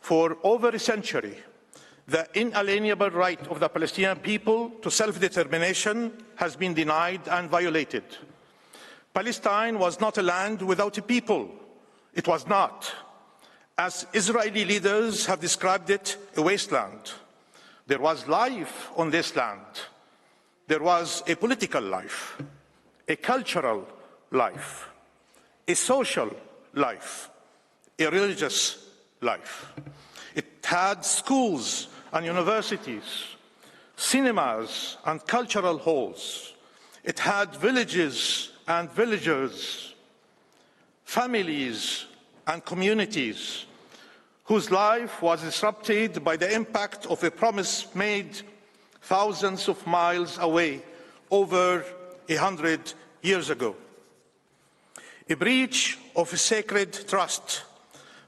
For over a century, the inalienable right of the Palestinian people to self-determination has been denied and violated. Palestine was not a land without a people. It was not. As Israeli leaders have described it, a wasteland. There was life on this land. There was a political life, a cultural life, a social life, a religious life. It had schools and universities, cinemas and cultural halls. It had villages and villagers, families and communities whose life was disrupted by the impact of a promise made thousands of miles away over 100 years ago. A breach of a sacred trust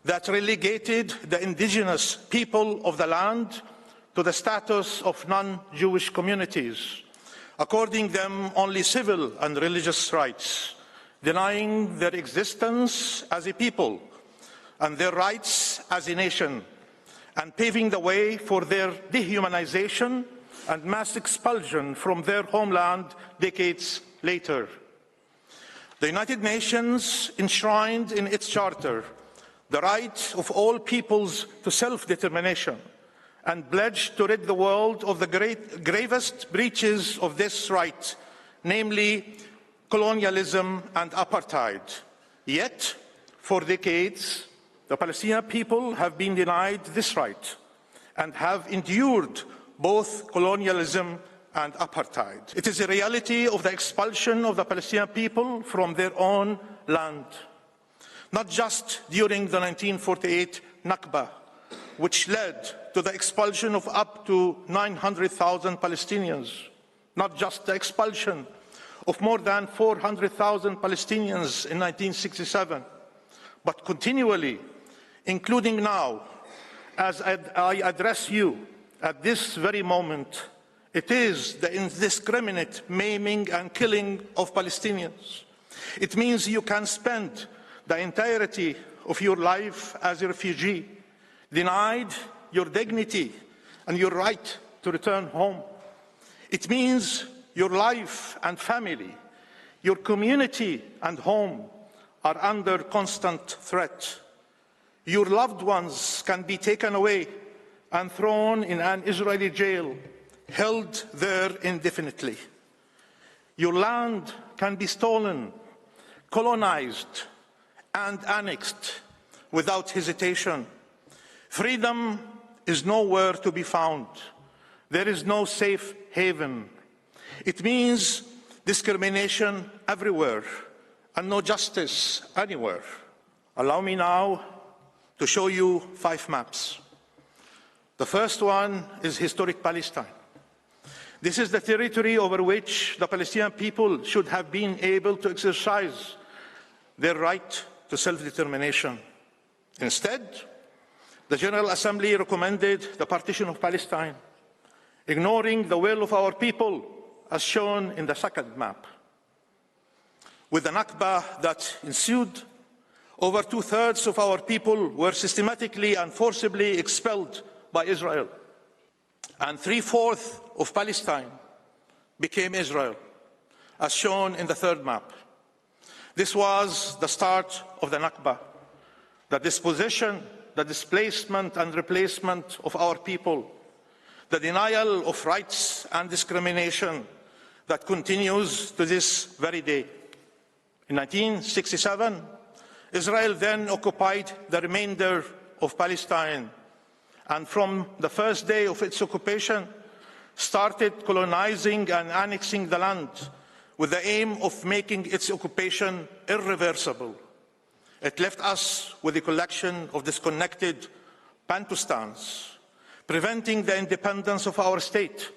that relegated the indigenous people of the land to the status of non-Jewish communities, according them only civil and religious rights, denying their existence as a people and their rights as a nation, and paving the way for their dehumanization and mass expulsion from their homeland decades later. The United Nations enshrined in its charter the right of all peoples to self-determination and pledged to rid the world of the gravest breaches of this right, namely colonialism and apartheid. Yet, for decades, the Palestinian people have been denied this right and have endured both colonialism and apartheid. It is a reality of the expulsion of the Palestinian people from their own land, not just during the 1948 nakba, which led to the expulsion of up to 900,000 Palestinians, not just the expulsion of more than 400,000 Palestinians in 1967, but continually, including now, as I address you at this very moment. It is the indiscriminate maiming and killing of Palestinians. It means you can spend the entirety of your life as a refugee, denied your dignity and your right to return home. It means your life and family, your community and home are under constant threat. Your loved ones can be taken away and thrown in an Israeli jail, held there indefinitely. Your land can be stolen, colonized, and annexed without hesitation. Freedom is nowhere to be found. There is no safe haven. It means discrimination everywhere and no justice anywhere. Allow me now to show you 5 maps. The first one is historic Palestine. This is the territory over which the Palestinian people should have been able to exercise their right to self-determination. Instead, the General Assembly recommended the partition of Palestine, ignoring the will of our people, as shown in the second map. With the nakba that ensued, over 2/3 of our people were systematically and forcibly expelled by Israel, and 3/4 of Palestine became Israel, as shown in the third map. This was the start of the nakba, the dispossession, the displacement and replacement of our people, the denial of rights and discrimination that continues to this very day. In 1967, Israel then occupied the remainder of Palestine, and from the first day of its occupation, started colonizing and annexing the land with the aim of making its occupation irreversible. It left us with a collection of disconnected Bantustans, preventing the independence of our state,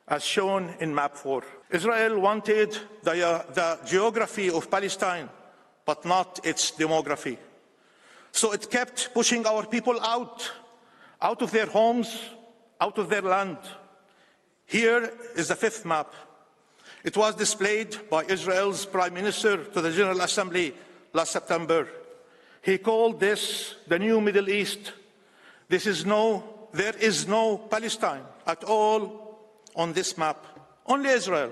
as shown in map 4. Israel wanted the geography of Palestine, but not its demography. So it kept pushing our people out of their homes, out of their land. Here is the 5th map. It was displayed by Israel's Prime Minister to the General Assembly last September. He called this the new Middle East. there is no Palestine at all on this map, only Israel,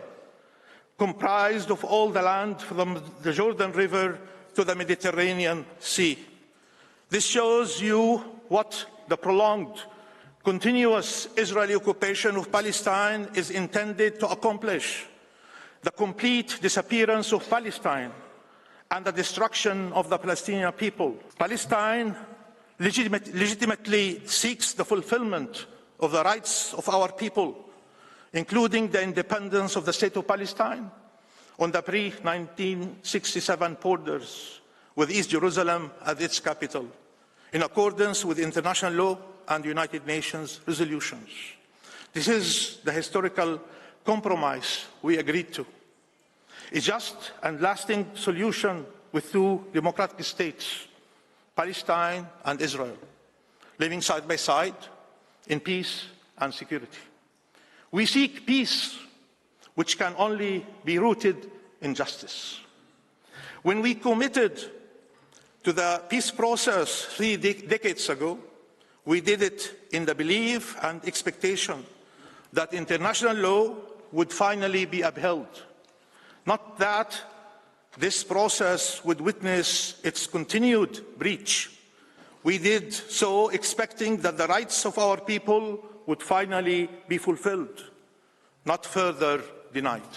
comprised of all the land from the Jordan River to the Mediterranean Sea. This shows you what the prolonged, continuous Israeli occupation of Palestine is intended to accomplish: the complete disappearance of Palestine and the destruction of the Palestinian people. Palestine legitimately seeks the fulfillment of the rights of our people, including the independence of the State of Palestine on the pre-1967 borders, with East Jerusalem as its capital, in accordance with international law and United Nations resolutions. This is the historical compromise we agreed to. A just and lasting solution with two democratic states, Palestine and Israel, living side by side in peace and security. We seek peace, which can only be rooted in justice. When we committed to the peace process 3 decades ago, we did it in the belief and expectation that international law would finally be upheld, not that this process would witness its continued breach. We did so expecting that the rights of our people would finally be fulfilled, not further denied.